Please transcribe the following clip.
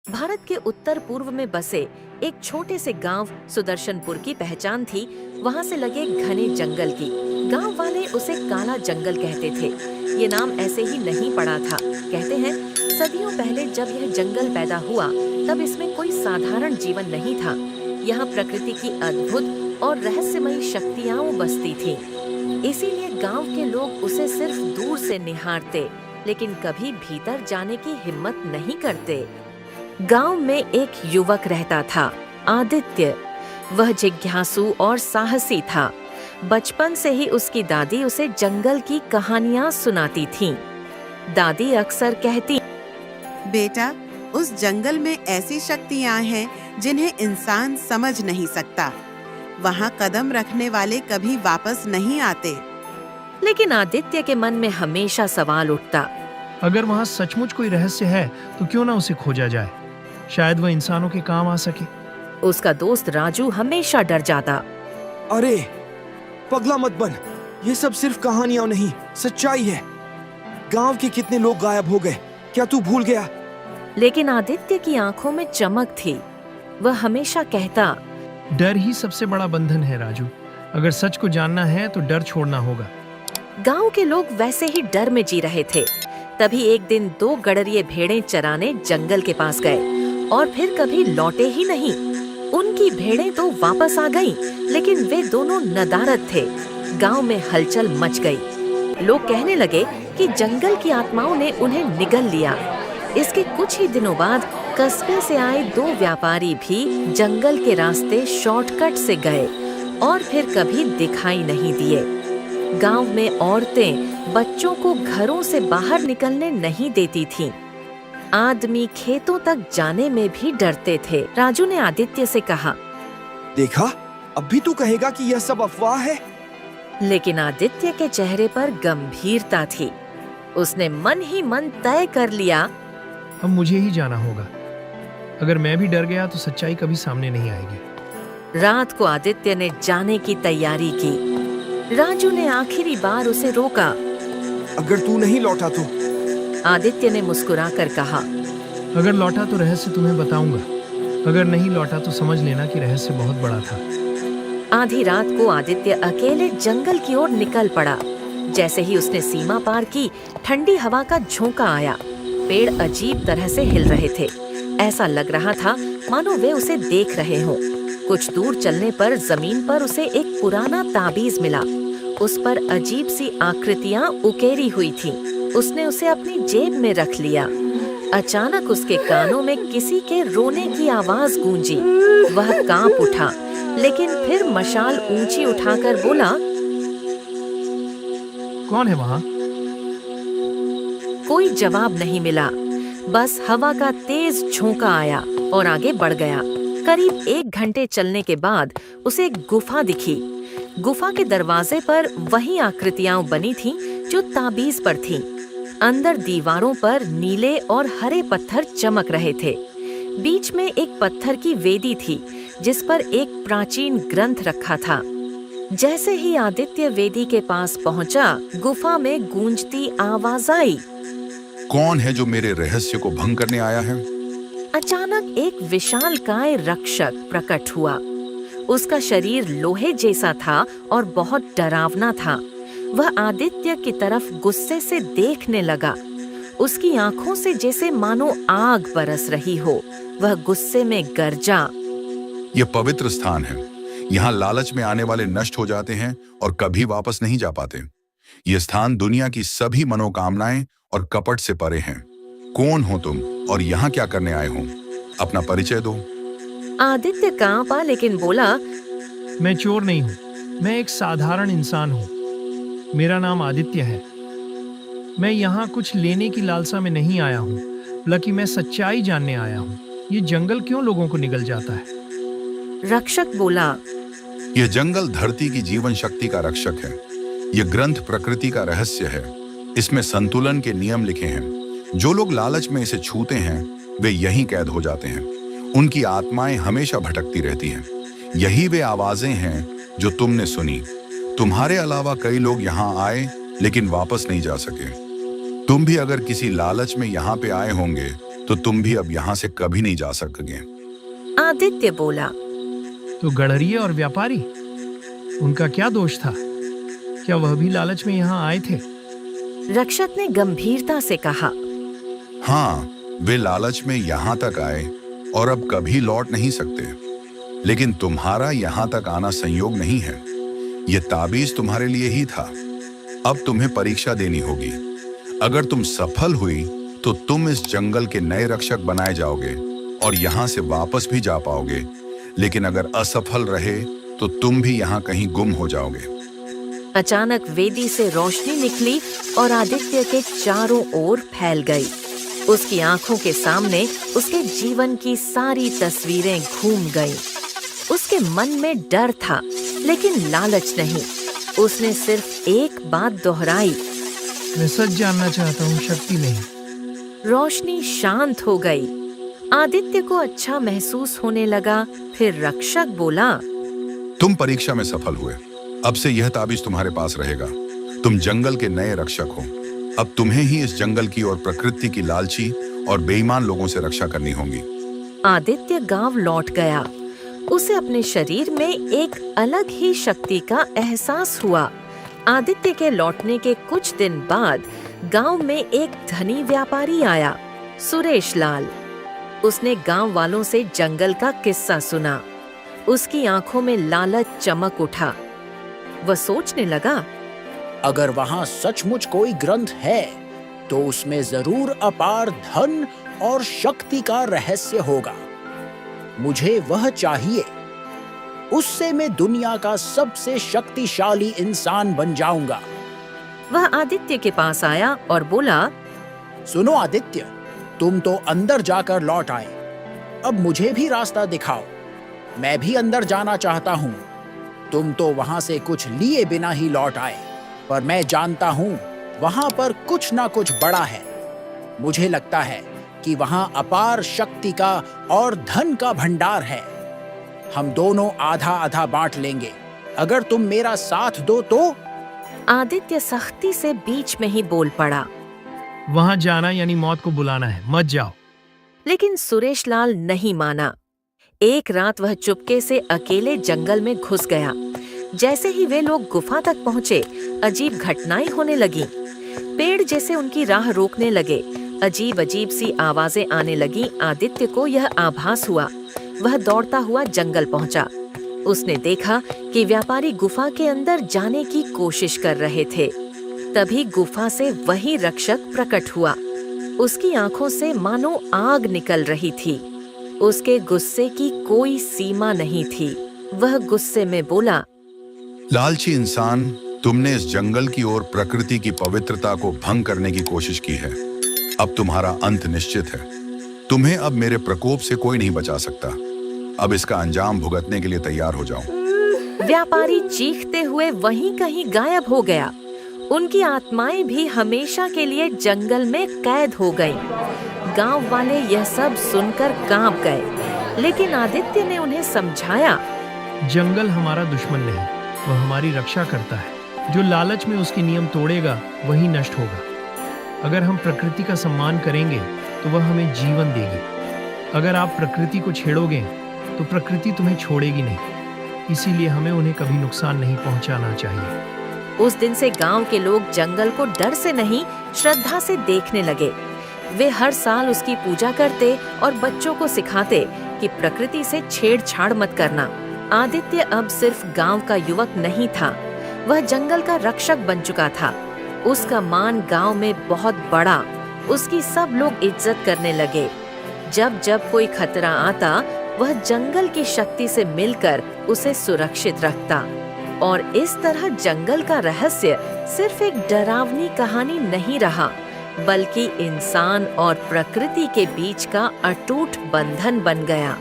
भारत के उत्तर पूर्व में बसे एक छोटे से गांव सुदर्शनपुर की पहचान थी वहां से लगे घने जंगल की। गांव वाले उसे काला जंगल कहते थे। ये नाम ऐसे ही नहीं पड़ा था। कहते हैं सदियों पहले जब यह जंगल पैदा हुआ तब इसमें कोई साधारण जीवन नहीं था। यहाँ प्रकृति की अद्भुत और रहस्यमयी शक्तियाँ बसती थीं। इसीलिए गांव के लोग उसे सिर्फ दूर से निहारते, लेकिन कभी भीतर जाने की हिम्मत नहीं करते। गांव में एक युवक रहता था, आदित्य। वह जिज्ञासु और साहसी था। बचपन से ही उसकी दादी उसे जंगल की कहानियां सुनाती थीं। दादी अक्सर कहती, बेटा, उस जंगल में ऐसी शक्तियां हैं जिन्हें इंसान समझ नहीं सकता। वहां कदम रखने वाले कभी वापस नहीं आते। लेकिन आदित्य के मन में हमेशा सवाल उठता, अगर वहाँ सचमुच कोई रहस्य है तो क्यों ना उसे खोजा जाए, शायद वह इंसानों के काम आ सके। उसका दोस्त राजू हमेशा डर जाता। अरे पगला मत बन, ये सब सिर्फ कहानियां नहीं, सच्चाई है। गांव के कितने लोग गायब हो गए, क्या तू भूल गया? लेकिन आदित्य की आंखों में चमक थी। वह हमेशा कहता, डर ही सबसे बड़ा बंधन है राजू। अगर सच को जानना है तो डर छोड़ना होगा। गांव के लोग वैसे ही डर में जी रहे थे। तभी एक दिन दो गडरिये भेड़ें चराने जंगल के पास गए और फिर कभी लौटे ही नहीं। उनकी भेड़ें तो वापस आ गईं, लेकिन वे दोनों नदारद थे। गांव में हलचल मच गई। लोग कहने लगे कि जंगल की आत्माओं ने उन्हें निगल लिया। इसके कुछ ही दिनों बाद कस्बे से आए दो व्यापारी भी जंगल के रास्ते शॉर्टकट से गए और फिर कभी दिखाई नहीं दिए। गांव में औरतें बच्चों को घरों से बाहर निकलने नहीं देती थीं। आदमी खेतों तक जाने में भी डरते थे। राजू ने आदित्य से कहा, देखा, अब भी तू कहेगा कि यह सब अफवाह है? लेकिन आदित्य के चेहरे पर गंभीरता थी। उसने मन ही मन तय कर लिया, अब मुझे ही जाना होगा। अगर मैं भी डर गया तो सच्चाई कभी सामने नहीं आएगी। रात को आदित्य ने जाने की तैयारी की। राजू ने आखिरी बार उसे रोका। अगर तू नहीं लौटा तो? आदित्य ने मुस्कुराकर कहा, अगर लौटा तो रहस्य तुम्हें बताऊंगा, अगर नहीं लौटा तो समझ लेना कि रहस्य बहुत बड़ा था। आधी रात को आदित्य अकेले जंगल की ओर निकल पड़ा। जैसे ही उसने सीमा पार की, ठंडी हवा का झोंका आया। पेड़ अजीब तरह से हिल रहे थे। ऐसा लग रहा था मानो वे उसे देख रहे हों। कुछ दूर चलने पर जमीन पर उसे एक पुराना ताबीज मिला। उस पर अजीब सी आकृतियां उकेरी हुई थीं। उसने उसे अपनी जेब में रख लिया। अचानक उसके कानों में किसी के रोने की आवाज गूंजी। वह कांप उठा, लेकिन फिर मशाल ऊंची उठाकर बोला, कौन है वहाँ? कोई जवाब नहीं मिला। बस हवा का तेज झोंका आया और आगे बढ़ गया। करीब 1 घंटे चलने के बाद उसे एक गुफा दिखी। गुफा के दरवाजे पर वही आकृतियां बनी थीं जो ताबीज पर थीं। अंदर दीवारों पर नीले और हरे पत्थर चमक रहे थे। बीच में एक पत्थर की वेदी थी जिस पर एक प्राचीन ग्रंथ रखा था। जैसे ही आदित्य वेदी के पास पहुंचा, गुफा में गूंजती आवाज आई, कौन है जो मेरे रहस्य को भंग करने आया है? अचानक एक विशालकाय रक्षक प्रकट हुआ। उसका शरीर लोहे जैसा था और बहुत डरावना था। वह आदित्य की तरफ गुस्से से देखने लगा। उसकी आंखों से जैसे मानो आग बरस रही हो। वह गुस्से में गरजा, यह पवित्र स्थान है। यहाँ लालच में आने वाले नष्ट हो जाते हैं और कभी वापस नहीं जा पाते। यह स्थान दुनिया की सभी मनोकामनाएं और कपट से परे हैं। कौन हो तुम और यहाँ क्या करने आए हो? अपना परिचय दो। आदित्य कांपा लेकिन बोला, मैं चोर नहीं हूँ, मैं एक साधारण इंसान हूँ। मेरा नाम आदित्य है। मैं यहाँ कुछ लेने की लालसा में नहीं आया हूँ, बल्कि मैं सच्चाई जानने आया हूँ। ये जंगल क्यों लोगों को निगल जाता है? रक्षक बोला, यह जंगल धरती की जीवन शक्ति का रक्षक है। यह ग्रंथ प्रकृति का रहस्य है। इसमें संतुलन के नियम लिखे हैं। जो लोग लालच में इसे छूते हैं वे यहीं कैद हो जाते हैं। उनकी आत्माएं हमेशा भटकती रहती हैं। यही वे आवाजें हैं जो तुमने सुनी। तुम्हारे अलावा कई लोग यहाँ आए लेकिन वापस नहीं जा सके। तुम भी अगर किसी लालच में यहाँ पे आए होंगे तो तुम भी अब यहाँ से कभी नहीं जा सकोगे। आदित्य बोला। तो गड़रिये और व्यापारी, उनका क्या दोष था? क्या वह भी लालच में यहाँ आए थे? रक्षक ने गंभीरता से कहा। हाँ, वे लालच में यहाँ तक आए और अब कभी लौट नहीं सकते। लेकिन तुम्हारा यहाँ तक आना संयोग नहीं है। ये ताबीज तुम्हारे लिए ही था। अब तुम्हें परीक्षा देनी होगी। अगर तुम सफल हुई तो तुम इस जंगल के नए रक्षक बनाए जाओगे और यहाँ से वापस भी जा पाओगे। लेकिन अगर असफल रहे तो तुम भी यहाँ कहीं गुम हो जाओगे। अचानक वेदी से रोशनी निकली और आदित्य के चारों ओर फैल गई। उसकी आंखों के सामने उसके जीवन की सारी तस्वीरें घूम गईं। उसके मन में डर था, लेकिन लालच नहीं। उसने सिर्फ एक बात दोहराई, मैं सच जानना चाहता हूँ, शक्ति नहीं। रोशनी शांत हो गई। आदित्य को अच्छा महसूस होने लगा। फिर रक्षक बोला, तुम परीक्षा में सफल हुए। अब से यह ताबीज तुम्हारे पास रहेगा। तुम जंगल के नए रक्षक हो। अब तुम्हें ही इस जंगल की और प्रकृति की लालची और बेईमान लोगों से रक्षा करनी होगी। आदित्य गांव लौट गया। उसे अपने शरीर में एक अलग ही शक्ति का एहसास हुआ। आदित्य के लौटने के कुछ दिन बाद गांव में एक धनी व्यापारी आया, सुरेश लाल। उसने गांव वालों से जंगल का किस्सा सुना। उसकी आंखों में लालच चमक उठा। वह सोचने लगा, अगर वहां सचमुच कोई ग्रंथ है तो उसमें जरूर अपार धन और शक्ति का रहस्य होगा। मुझे वह चाहिए। उससे मैं दुनिया का सबसे शक्तिशाली इंसान बन जाऊंगा। वह आदित्य के पास आया और बोला, सुनो आदित्य, तुम तो अंदर जाकर लौट आए। अब मुझे भी रास्ता दिखाओ। मैं भी अंदर जाना चाहता हूँ। तुम तो वहां से कुछ लिए बिना ही लौट आए, पर मैं जानता हूँ वहां पर कुछ ना कुछ बड़ा है। मुझे लगता है कि वहां अपार शक्ति का और धन का भंडार है। हम दोनों आधा आधा बांट लेंगे, अगर तुम मेरा साथ दो तो। आदित्य सख्ती से बीच में ही बोल पड़ा, वहां जाना यानी मौत को बुलाना है, मत जाओ। लेकिन सुरेश लाल नहीं माना। एक रात वह चुपके से अकेले जंगल में घुस गया। जैसे ही वे लोग गुफा तक पहुंचे, अजीब घटनाएं होने लगीं। पेड़ जैसे उनकी राह रोकने लगे। अजीब अजीब सी आवाजें आने लगी। आदित्य को यह आभास हुआ। वह दौड़ता हुआ जंगल पहुंचा। उसने देखा कि व्यापारी गुफा के अंदर जाने की कोशिश कर रहे थे। तभी गुफा से वही रक्षक प्रकट हुआ। उसकी आंखों से मानो आग निकल रही थी। उसके गुस्से की कोई सीमा नहीं थी। वह गुस्से में बोला, लालची इंसान, तुमने इस जंगल की और प्रकृति की पवित्रता को भंग करने की कोशिश की है। अब तुम्हारा अंत निश्चित है। तुम्हें अब मेरे प्रकोप से कोई नहीं बचा सकता। अब इसका अंजाम भुगतने के लिए तैयार हो जाओ। व्यापारी चीखते हुए वहीं कहीं गायब हो गया। उनकी आत्माएं भी हमेशा के लिए जंगल में कैद हो गईं। गांव वाले यह सब सुनकर कांप गए, लेकिन आदित्य ने उन्हें समझाया, जंगल हमारा दुश्मन नहीं, वह हमारी रक्षा करता है। जो लालच में उसके नियम तोड़ेगा वही नष्ट होगा। अगर हम प्रकृति का सम्मान करेंगे तो वह हमें जीवन देगी। अगर आप प्रकृति को छेड़ोगे तो प्रकृति तुम्हें छोड़ेगी नहीं। इसीलिए हमें उन्हें कभी नुकसान नहीं पहुंचाना चाहिए। उस दिन से गांव के लोग जंगल को डर से नहीं, श्रद्धा से देखने लगे। वे हर साल उसकी पूजा करते और बच्चों को सिखाते कि प्रकृति से छेड़छाड़ मत करना। आदित्य अब सिर्फ गांव का युवक नहीं था, वह जंगल का रक्षक बन चुका था। उसका मान गांव में बहुत बड़ा। उसकी सब लोग इज्जत करने लगे। जब जब कोई खतरा आता, वह जंगल की शक्ति से मिलकर उसे सुरक्षित रखता। और इस तरह जंगल का रहस्य सिर्फ एक डरावनी कहानी नहीं रहा, बल्कि इंसान और प्रकृति के बीच का अटूट बंधन बन गया।